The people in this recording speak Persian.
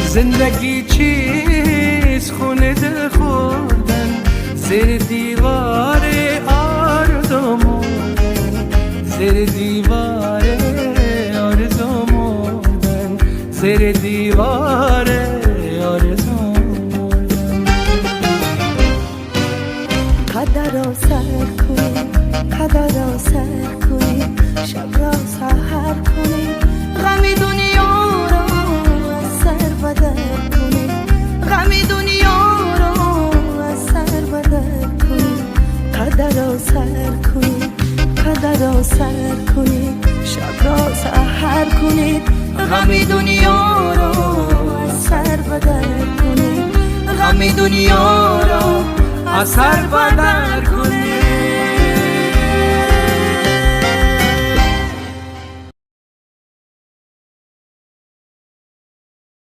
زندگی چیز خونه دل خوردن زیر دیوار آرزو مردن، زیر دیوار آرزو مردن، زیر دیوار آرزو مردن. قدر را سر کنی، قدر را سر کنی، شب را سحر کنی، غم دنیا را از سر بدر کنی، غم دنیا را از سر بدر کنی. قدر را سر کنی، قدر را سر کنی، شب را سحر کنی، غم دنیا را از سر بدر کنی، غم دنیا را از سر بدر